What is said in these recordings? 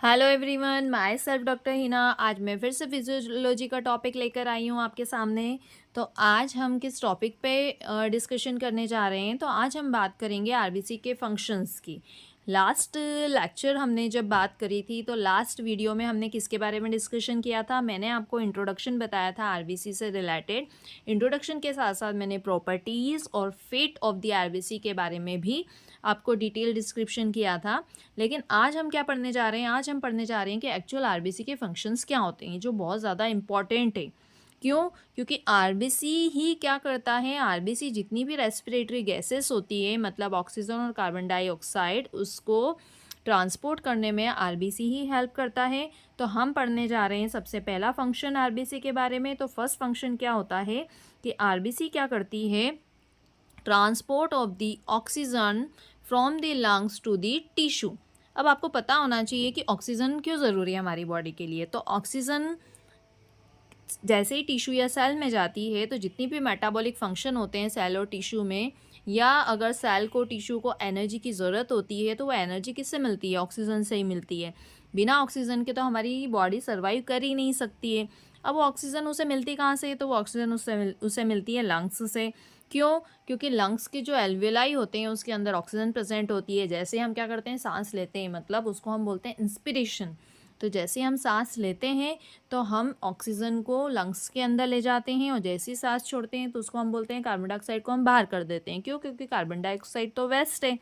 Hello everyone, my self doctor Hina. आज मैं फिर से फिजियोलॉजी का टॉपिक लेकर आई हूँ आपके सामने। तो आज हम किस टॉपिक पे डिस्कशन करने जा रहे हैं? तो आज हम बात करेंगे आरबीसी के फंक्शंस की। लास्ट लेक्चर हमने जब बात करी थी तो लास्ट वीडियो में हमने किसके बारे में डिस्कशन किया था? मैंने आपको इंट्रोडक्शन बताया था आरबीसी से रिलेटेड। इंट्रोडक्शन के साथ साथ मैंने प्रॉपर्टीज़ और फेट ऑफ द आरबीसी के बारे में भी आपको डिटेल डिस्क्रिप्शन किया था। लेकिन आज हम क्या पढ़ने जा रहे हैं? आज हम पढ़ने जा रहे हैं कि एक्चुअल आरबीसी के फंक्शंस क्या होते हैं, जो बहुत ज़्यादा इंपॉर्टेंट है। क्यों? क्योंकि आरबीसी ही क्या करता है, आरबीसी जितनी भी रेस्पिरेटरी गैसेस होती है, मतलब ऑक्सीजन और कार्बन डाइऑक्साइड, उसको ट्रांसपोर्ट करने में आरबीसी ही हेल्प करता है। तो हम पढ़ने जा रहे हैं सबसे पहला फंक्शन आरबीसी के बारे में। तो फर्स्ट फंक्शन क्या होता है कि आरबीसी क्या करती है? Transport of the oxygen from the lungs to the tissue. अब आपको पता होना चाहिए कि ऑक्सीजन क्यों ज़रूरी है हमारी बॉडी के लिए। तो ऑक्सीजन जैसे ही टिश्यू या सेल में जाती है तो जितनी भी मेटाबॉलिक फंक्शन होते हैं सेल और टिश्यू में, या अगर सेल को टिश्यू को एनर्जी की ज़रूरत होती है तो वो एनर्जी किससे मिलती है? ऑक्सीजन से ही मिलती है। बिना ऑक्सीजन के तो हमारी बॉडी सर्वाइव कर ही नहीं सकती है। अब वो ऑक्सीजन उसे मिलती कहाँ से? तो वो ऑक्सीजन उसे मिलती है लंग्स से। क्यों? क्योंकि लंग्स के जो एल्वेलाई होते हैं उसके अंदर ऑक्सीजन प्रेजेंट होती है। जैसे हम क्या करते हैं, सांस लेते हैं, मतलब उसको हम बोलते हैं इंस्पिरेशन। तो जैसे हम सांस लेते हैं तो हम ऑक्सीजन को लंग्स के अंदर ले जाते हैं, और जैसे ही सांस छोड़ते हैं तो उसको हम बोलते हैं, कार्बन डाइऑक्साइड को हम बाहर कर देते हैं। क्यों? क्योंकि कार्बन डाइऑक्साइड तो वेस्ट है।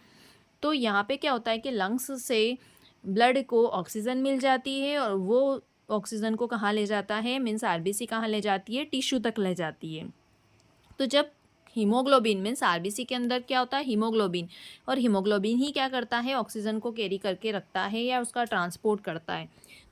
तो यहाँ पे क्या होता है कि लंग्स से ब्लड को ऑक्सीजन मिल जाती है, और वो ऑक्सीजन को कहाँ ले जाता है, मीन्स आरबीसी कहाँ ले जाती है? टिश्यू तक ले जाती है। तो जब हीमोग्लोबिन मीन्स आरबीसी के अंदर क्या होता है? हीमोग्लोबिन। और हीमोग्लोबिन ही क्या करता है? ऑक्सीजन को कैरी करके रखता है या उसका ट्रांसपोर्ट करता है।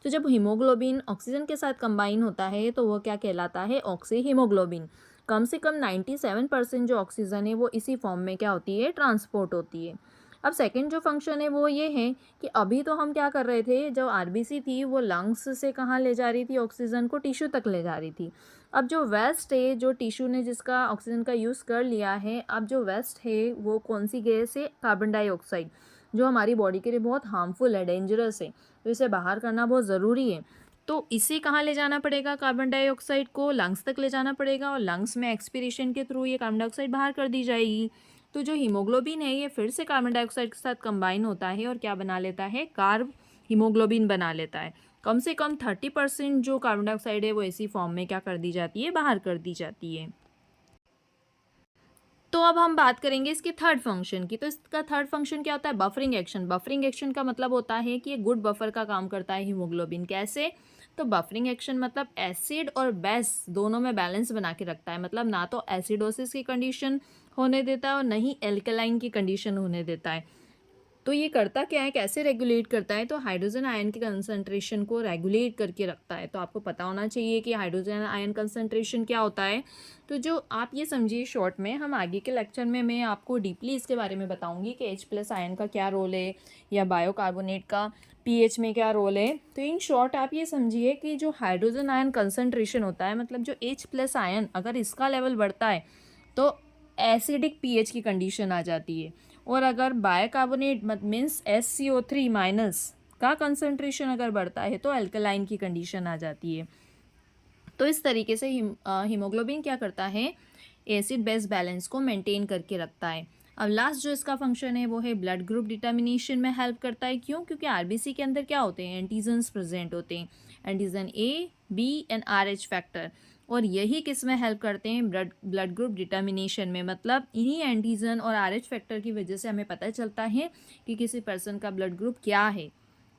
तो जब हीमोग्लोबिन ऑक्सीजन के साथ कंबाइन होता है तो वह क्या कहलाता है? Oxy haemoglobin. कम से कम 97% जो ऑक्सीजन है वो इसी फॉर्म में क्या होती है? ट्रांसपोर्ट होती है। अब सेकंड जो फंक्शन है वो ये है कि अभी तो हम क्या कर रहे थे, जो आरबीसी थी वो लंग्स से कहाँ ले जा रही थी? ऑक्सीजन को टिश्यू तक ले जा रही थी। अब जो वेस्ट है, जो टिश्यू ने जिसका ऑक्सीजन का यूज़ कर लिया है, अब जो वेस्ट है वो कौन सी गैस है? कार्बन डाइऑक्साइड, जो हमारी बॉडी के लिए बहुत हार्मफुल है, डेंजरस है। तो इसे बाहर करना बहुत ज़रूरी है। तो इसे कहाँ ले जाना पड़ेगा? कार्बन डाइऑक्साइड को लंग्स तक ले जाना पड़ेगा, और लंग्स में एक्सपीरेशन के थ्रू ये कार्बन डाइऑक्साइड बाहर कर दी जाएगी। तो जो हीमोग्लोबिन है ये फिर से कार्बन डाइऑक्साइड के साथ कंबाइन होता है और क्या बना लेता है? कार्ब हीमोग्लोबिन बना लेता है। कम से कम 30% जो कार्बन डाइऑक्साइड है वो इसी फॉर्म में क्या कर दी जाती है? बाहर कर दी जाती है। तो अब हम बात करेंगे इसके थर्ड फंक्शन की। तो इसका थर्ड फंक्शन क्या होता है? Buffering action. बफरिंग एक्शन का मतलब होता है कि ये गुड बफर का काम करता है हीमोग्लोबिन। कैसे? तो बफरिंग एक्शन मतलब एसिड और बेस दोनों में बैलेंस बना के रखता है। मतलब ना तो एसिडोसिस की कंडीशन होने देता है और ना ही एल्कलाइन की कंडीशन होने देता है। तो ये करता क्या है, कैसे रेगुलेट करता है? तो हाइड्रोजन आयन की कंसंट्रेशन को रेगुलेट करके रखता है। तो आपको पता होना चाहिए कि हाइड्रोजन आयन कंसंट्रेशन क्या होता है। तो जो आप ये समझिए शॉर्ट में, हम आगे के लेक्चर में मैं आपको डीपली इसके बारे में बताऊंगी कि H+ आयन का क्या रोल है, या बायोकार्बोनेट का पीएच में क्या रोल है। तो इन शॉर्ट आप ये समझिए कि जो हाइड्रोजन आयन कंसंट्रेशन होता है, मतलब जो H+ आयन, अगर इसका लेवल बढ़ता है तो एसिडिक पीएच की कंडीशन आ जाती है। और अगर बायकार्बोनेट मीन्स SCO3- का कंसंट्रेशन अगर बढ़ता है तो अल्कलाइन की कंडीशन आ जाती है। तो इस तरीके से हीमोग्लोबिन क्या करता है? एसिड बेस बैलेंस को मेंटेन करके रखता है। अब लास्ट जो इसका फंक्शन है वो है ब्लड ग्रुप डिटर्मिनेशन में हेल्प करता है। क्यों? क्योंकि आरबीसी के अंदर क्या होते हैं? एंटीजन्स प्रेजेंट होते हैं, antigen A, B and RH factor. और यही किस में हेल्प करते हैं? ब्लड ग्रुप डिटर्मिनेशन में। मतलब इन्हीं एंटीजन और RH फैक्टर की वजह से हमें पता चलता है कि किसी पर्सन का ब्लड ग्रुप क्या है।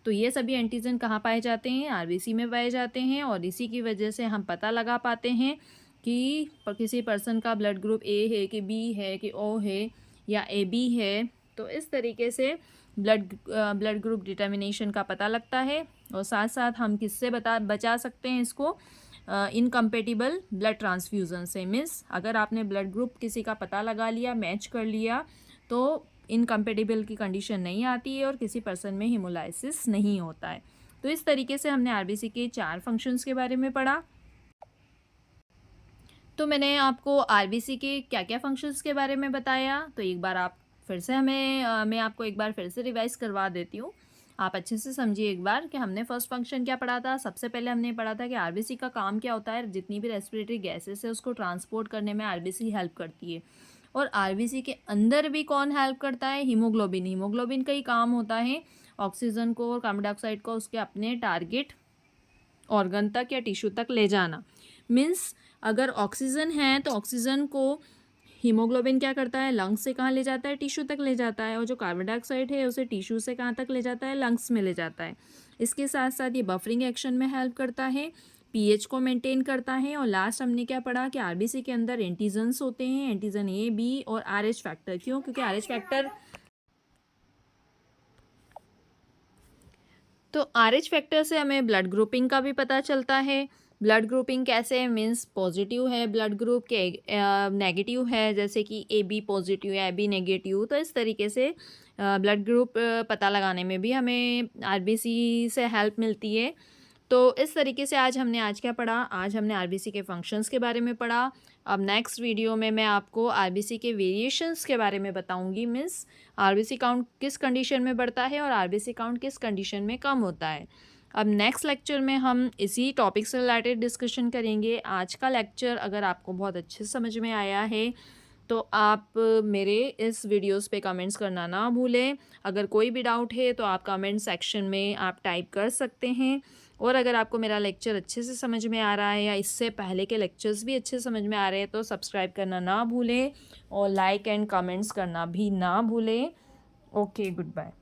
तो ये सभी एंटीजन कहाँ पाए जाते हैं? आरबीसी में पाए जाते हैं, और इसी की वजह से हम पता लगा पाते हैं कि किसी पर्सन का ब्लड ग्रुप ए है कि बी है कि ओ है या AB है। तो इस तरीके से ब्लड ग्रुप डिटर्मिनेशन का पता लगता है। और साथ साथ हम किससे बचा सकते हैं इसको? इनकम्पेटिबल ब्लड ट्रांसफ्यूज़न से। मीन्स अगर आपने ब्लड ग्रुप किसी का पता लगा लिया, मैच कर लिया, तो इनकम्पेटिबल की कंडीशन नहीं आती है और किसी पर्सन में हीमोलाइसिस नहीं होता है। तो इस तरीके से हमने आरबीसी के 4 फंक्शंस के बारे में पढ़ा। तो मैंने आपको आरबीसी के क्या क्या फंक्शंस के बारे में बताया। तो एक बार आप फिर से मैं आपको एक बार फिर से रिवाइज करवा देती हूँ। आप अच्छे से समझिए एक बार कि हमने फर्स्ट फंक्शन क्या पढ़ा था। सबसे पहले हमने पढ़ा था कि आरबीसी का काम क्या होता है, जितनी भी रेस्पिरेटरी गैसेस है उसको ट्रांसपोर्ट करने में आरबीसी हेल्प करती है। और आरबीसी के अंदर भी कौन हेल्प करता है, हीमोग्लोबिन। हीमोग्लोबिन का ही काम होता है ऑक्सीजन को और कार्बन डाइऑक्साइड को उसके अपने टारगेट ऑर्गन तक या टिश्यू तक ले जाना। मीन्स अगर ऑक्सीजन है तो ऑक्सीजन को हीमोग्लोबिन क्या करता है, लंग्स से कहाँ ले जाता है, टिश्यू तक ले जाता है। और जो कार्बन डाइऑक्साइड है उसे टिश्यू से कहाँ तक ले जाता है, लंग्स में ले जाता है। इसके साथ साथ ये बफरिंग एक्शन में हेल्प करता है, पीएच को मेंटेन करता है। और लास्ट हमने क्या पढ़ा कि आरबीसी के अंदर एंटीजन्स होते हैं, एंटीजन ए, बी और आरएच फैक्टर। क्यों? क्योंकि आरएच फैक्टर तो आरएच फैक्टर से हमें ब्लड ग्रुपिंग का भी पता चलता है। ब्लड ग्रुपिंग कैसे, मीन्स पॉजिटिव है ब्लड ग्रुप के, नेगेटिव है जैसे कि ए बी पॉजिटिव या ए बी नेगेटिव। तो इस तरीके से ब्लड ग्रुप पता लगाने में भी हमें आरबीसी से हेल्प मिलती है। तो इस तरीके से आज क्या पढ़ा, आज हमने आरबीसी के फंक्शंस के बारे में पढ़ा। अब नेक्स्ट वीडियो में मैं आपको आरबीसी के वेरिएशंस के बारे में बताऊंगी। मीन्स आरबीसी काउंट किस कंडीशन में बढ़ता है और आरबीसी काउंट किस कंडीशन में कम होता है। अब नेक्स्ट लेक्चर में हम इसी टॉपिक से रिलेटेड डिस्कशन करेंगे। आज का लेक्चर अगर आपको बहुत अच्छे से समझ में आया है तो आप मेरे इस वीडियोस पे कमेंट्स करना ना भूलें। अगर कोई भी डाउट है तो आप कमेंट सेक्शन में आप टाइप कर सकते हैं। और अगर आपको मेरा लेक्चर अच्छे से समझ में आ रहा है या इससे पहले के लेक्चर्स भी अच्छे समझ में आ रहे हैं तो सब्सक्राइब करना ना भूलें और लाइक एंड कमेंट्स करना भी ना भूलें। Okay, good bye.